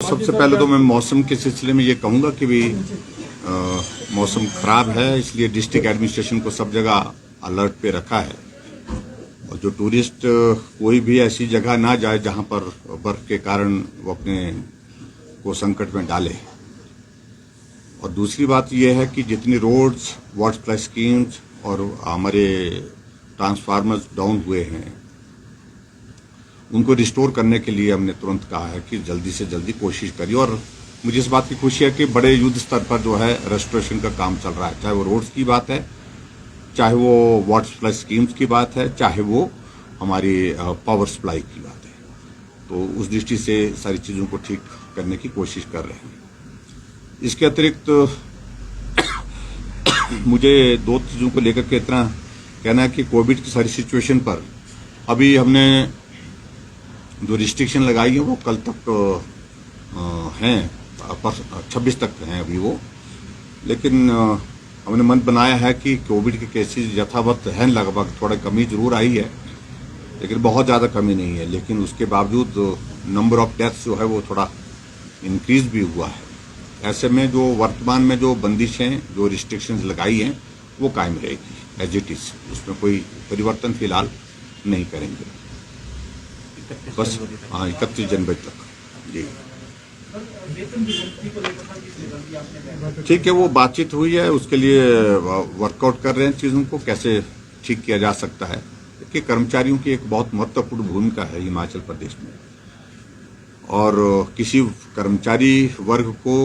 सबसे पहले तो मैं मौसम के सिलसिले में ये कहूँगा कि भी मौसम खराब है, इसलिए डिस्ट्रिक्ट एडमिनिस्ट्रेशन को सब जगह अलर्ट पे रखा है और जो टूरिस्ट कोई भी ऐसी जगह ना जाए जहां पर बर्फ के कारण वो अपने को संकट में डाले। और दूसरी बात यह है कि जितनी रोड्स, वाटर सप्लाई स्कीम्स और हमारे ट्रांसफार्मर्स डाउन हुए हैं उनको रिस्टोर करने के लिए हमने तुरंत कहा है कि जल्दी से जल्दी कोशिश करिए। और मुझे इस बात की खुशी है कि बड़े युद्ध स्तर पर जो है रेस्टोरेशन का काम चल रहा है, चाहे वो रोड्स की बात है, चाहे वो वाटर सप्लाई स्कीम्स की बात है, चाहे वो हमारी पावर सप्लाई की बात है। तो उस दृष्टि से सारी चीज़ों को ठीक करने की कोशिश कर रहे हैं। इसके अतिरिक्त मुझे दो चीज़ों को लेकर के इतना कहना है कि कोविड की सारी सिचुएशन पर अभी हमने जो रिस्ट्रिक्शन लगाई है वो कल तक हैं, 26 तक हैं अभी वो, लेकिन हमने मन बनाया है कि कोविड के केसेस यथावत हैं, लगभग थोड़ा कमी जरूर आई है लेकिन बहुत ज़्यादा कमी नहीं है, लेकिन उसके बावजूद नंबर ऑफ डेथ्स जो है वो थोड़ा इंक्रीज भी हुआ है। ऐसे में जो वर्तमान में जो बंदिशें, जो रिस्ट्रिक्शंस लगाई हैं वो कायम रहेगी एज इट इज, उसमें कोई परिवर्तन फिलहाल नहीं करेंगे। बस हाँ, 31 जनवरी तक जी ठीक है। वो बातचीत हुई है, उसके लिए वर्कआउट कर रहे हैं चीज़ों को कैसे ठीक किया जा सकता है, कि कर्मचारियों की एक बहुत महत्वपूर्ण भूमिका है हिमाचल प्रदेश में और किसी कर्मचारी वर्ग को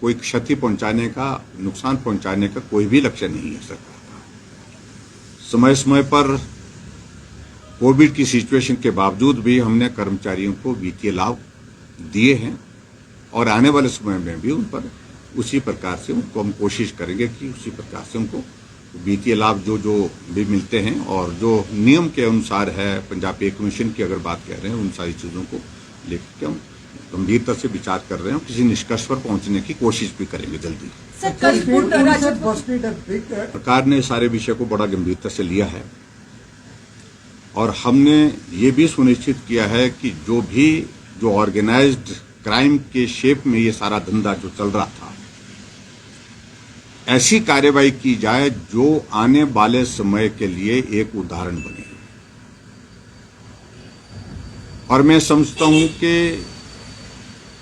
कोई क्षति पहुंचाने का, नुकसान पहुंचाने का कोई भी लक्ष्य नहीं है सरकार का। समय समय पर कोविड की सिचुएशन के बावजूद भी हमने कर्मचारियों को वित्तीय लाभ दिए हैं और आने वाले समय में भी उन पर उसी प्रकार से उनको हम कोशिश करेंगे कि उसी प्रकार से उनको वित्तीय लाभ जो जो भी मिलते हैं और जो नियम के अनुसार है, पंजाब पे कमीशन की अगर बात कर रहे हैं, उन सारी चीज़ों को लेकर के हम गंभीरता से विचार कर रहे हैं, किसी निष्कर्ष पर पहुंचने की कोशिश भी करेंगे जल्दी। सरकार ने सारे विषय को बड़ा गंभीरता से लिया है और हमने ये भी सुनिश्चित किया है कि जो ऑर्गेनाइज्ड क्राइम के शेप में ये सारा धंधा जो चल रहा था, ऐसी कार्रवाई की जाए जो आने वाले समय के लिए एक उदाहरण बने। और मैं समझता हूं कि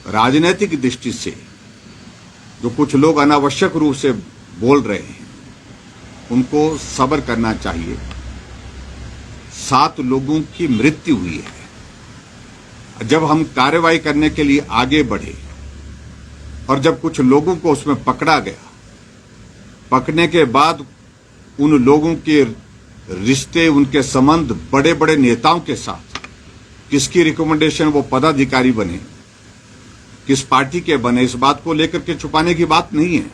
राजनीतिक दृष्टि से जो कुछ लोग अनावश्यक रूप से बोल रहे हैं उनको सब्र करना चाहिए। 7 लोगों की मृत्यु हुई है। जब हम कार्रवाई करने के लिए आगे बढ़े और जब कुछ लोगों को उसमें पकड़ा गया, पकड़ने के बाद उन लोगों के रिश्ते, उनके संबंध बड़े बड़े नेताओं के साथ, किसकी रिकमेंडेशन वो पदाधिकारी बने, किस पार्टी के बने, इस बात को लेकर के छुपाने की बात नहीं है।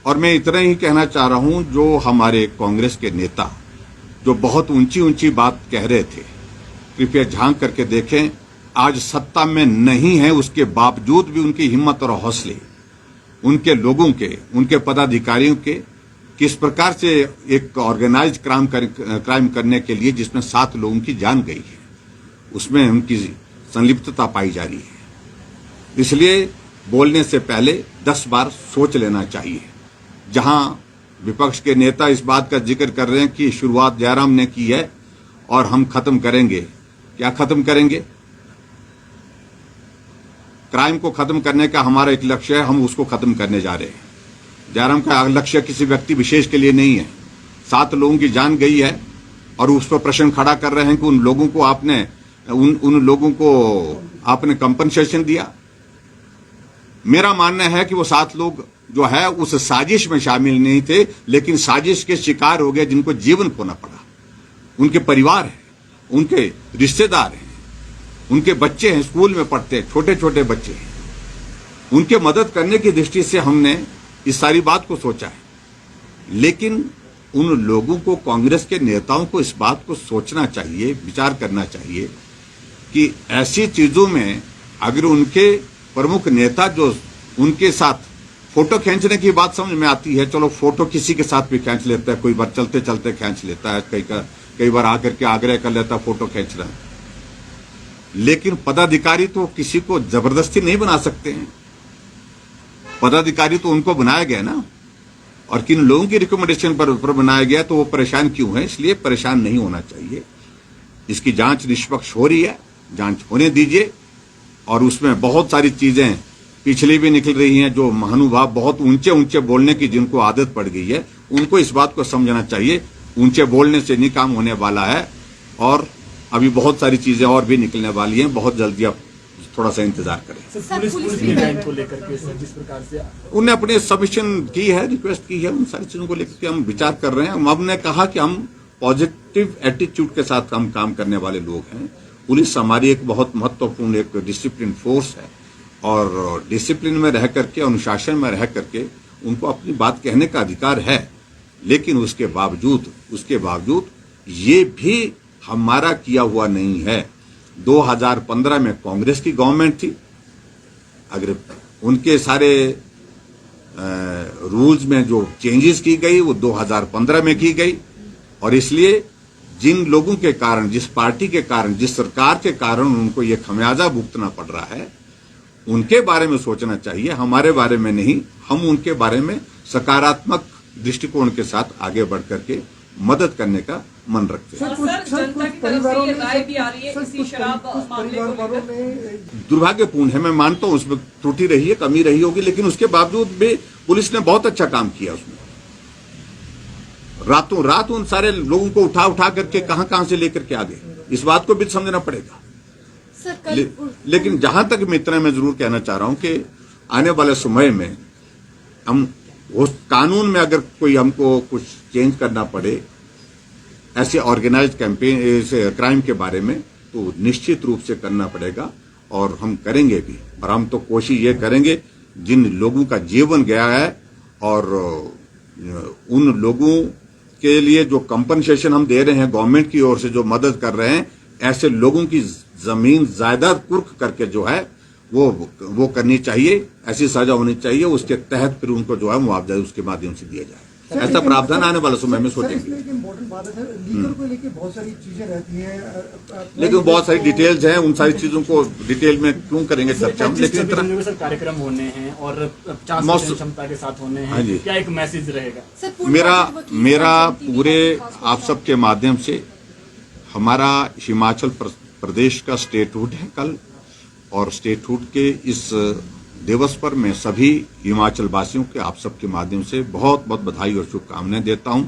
और मैं इतना ही कहना चाह रहा हूं, जो हमारे कांग्रेस के नेता जो बहुत ऊंची ऊंची बात कह रहे थे, कृपया झांक करके देखें, आज सत्ता में नहीं है, उसके बावजूद भी उनकी हिम्मत और हौसले, उनके लोगों के, उनके पदाधिकारियों के, किस प्रकार से एक ऑर्गेनाइज्ड क्राइम करने के लिए जिसमें 7 लोगों की जान गई है, उसमें उनकी संलिप्तता पाई जा रही है। इसलिए बोलने से पहले 10 बार सोच लेना चाहिए। जहां विपक्ष के नेता इस बात का जिक्र कर रहे हैं कि शुरुआत जयराम ने की है और हम खत्म करेंगे, क्या खत्म करेंगे? क्राइम को खत्म करने का हमारा एक लक्ष्य है, हम उसको खत्म करने जा रहे हैं। जयराम का लक्ष्य किसी व्यक्ति विशेष के लिए नहीं है। 7 लोगों की जान गई है और उस पर प्रश्न खड़ा कर रहे हैं कि उन लोगों को आपने कंपनसेशन दिया। मेरा मानना है कि वो 7 लोग जो है उस साजिश में शामिल नहीं थे, लेकिन साजिश के शिकार हो गए, जिनको जीवन खोना पड़ा। उनके परिवार है, उनके रिश्तेदार हैं, उनके बच्चे हैं, स्कूल में पढ़ते हैं, छोटे छोटे बच्चे हैं। उनके मदद करने की दृष्टि से हमने इस सारी बात को सोचा है। लेकिन उन लोगों को, कांग्रेस के नेताओं को इस बात को सोचना चाहिए, विचार करना चाहिए कि ऐसी चीजों में अगर उनके प्रमुख नेता जो उनके साथ फोटो खींचने की बात समझ में आती है, चलो फोटो किसी के साथ भी खींच लेता है, कोई बार चलते चलते खींच लेता है, कई बार आकर के आग्रह कर लेता फोटो खींच रहा है। लेकिन पदाधिकारी तो किसी को जबरदस्ती नहीं बना सकते हैं। पदाधिकारी तो उनको बनाया गया ना, और किन लोगों की रिकमेंडेशन पर बनाया गया, तो वो परेशान क्यों है? इसलिए परेशान नहीं होना चाहिए। इसकी जांच निष्पक्ष हो रही है, जांच होने दीजिए। और उसमें बहुत सारी चीजें पिछली भी निकल रही हैं, जो महानुभाव बहुत ऊंचे ऊंचे बोलने की जिनको आदत पड़ गई है, उनको इस बात को समझना चाहिए, ऊंचे बोलने से नहीं काम होने वाला है। और अभी बहुत सारी चीजें और भी निकलने वाली हैं, बहुत जल्दी आप थोड़ा सा इंतजार करें। पुलिस को लेकर के जिस प्रकार से उन्हें अपने सबमिशन की है, रिक्वेस्ट की है, उन सारी चीजों को लेकर के हम विचार कर रहे हैं। हमने कहा कि हम पॉजिटिव एटीट्यूड के साथ हम काम करने वाले लोग हैं। पुलिस हमारी एक बहुत महत्वपूर्ण एक डिसिप्लिन फोर्स है, और डिसिप्लिन में रह करके, अनुशासन में रह करके उनको अपनी बात कहने का अधिकार है। लेकिन उसके बावजूद ये भी हमारा किया हुआ नहीं है। 2015 में कांग्रेस की गवर्नमेंट थी, अगर उनके सारे रूल्स में जो चेंजेस की गई वो 2015 में की गई। और इसलिए जिन लोगों के कारण, जिस पार्टी के कारण, जिस सरकार के कारण उनको ये खमियाजा भुगतना पड़ रहा है, उनके बारे में सोचना चाहिए, हमारे बारे में नहीं। हम उनके बारे में सकारात्मक दृष्टिकोण के साथ आगे बढ़ करके मदद करने का मन रखते हैं। जनता की तरफ से ये राय भी आ रही है इसी शराब मामले को लेकर। दुर्भाग्यपूर्ण है, मैं मानता हूं उसमें त्रुटि रही है, कमी रही होगी, लेकिन उसके बावजूद भी पुलिस ने बहुत अच्छा काम किया। उसमें रातों रात उन सारे लोगों को उठा करके कहां से लेकर के आ गए, इस बात को भी समझना पड़ेगा। लेकिन जहां तक मैं इतना मैं जरूर कहना चाह रहा हूं कि आने वाले समय में हम उस कानून में अगर कोई हमको कुछ चेंज करना पड़े ऐसे ऑर्गेनाइज्ड कैंपेन, ऐसे क्राइम के बारे में, तो निश्चित रूप से करना पड़ेगा, और हम करेंगे भी। और हम तो कोशिश ये करेंगे, जिन लोगों का जीवन गया है और उन लोगों के लिए जो कंपनसेशन हम दे रहे हैं गवर्नमेंट की ओर से, जो मदद कर रहे हैं, ऐसे लोगों की जमीन जायदाद कुर्क करके जो है वो करनी चाहिए, ऐसी सजा होनी चाहिए। उसके तहत फिर उनको जो है मुआवजा उसके माध्यम से दिया जाए। ऐसा प्रावधान आने वाले समय में सोचेंगे। बहुत सारी चीजें रहती हैं, लेकिन बहुत सारी डिटेल्स हैं, उन सारी चीजों को डिटेल में क्यों करेंगे चर्चा। लेकिन इतना कार्यक्रम होने हैं और 50% क्षमता के साथ होने हैं, क्या एक मैसेज रहेगा? मेरा पूरे आप सबके माध्यम से, हमारा हिमाचल प्रदेश का स्टेटहुड है कल, और स्टेटहुड के इस दिवस पर मैं सभी हिमाचल वासियों के, आप सबके माध्यम से बहुत बहुत बधाई और शुभकामनाएं देता हूं।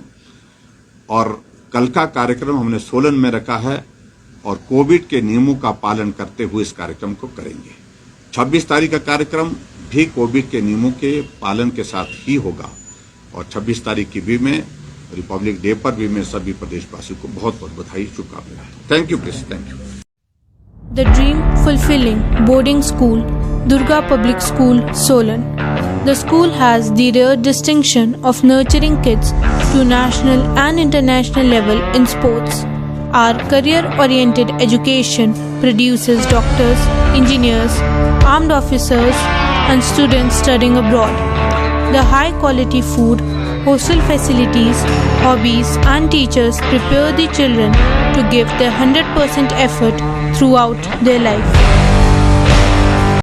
और कल का कार्यक्रम हमने सोलन में रखा है, और कोविड के नियमों का पालन करते हुए इस कार्यक्रम को करेंगे। 26 तारीख का कार्यक्रम भी कोविड के नियमों के पालन के साथ ही होगा, और 26 तारीख की भी मैं, रिपब्लिक डे पर भी मैं सभी प्रदेशवासियों को बहुत बहुत बधाई शुभकामनाएं। Thank you please, thank you. The Dream Fulfilling Boarding School, Durga Public School, Solan. The school has the rare distinction of nurturing kids to national and international level in sports. Our career-oriented education produces doctors, engineers, armed officers, and students studying abroad. The high-quality food, hostel facilities, hobbies, and teachers prepare the children to give their 100% effort throughout their life.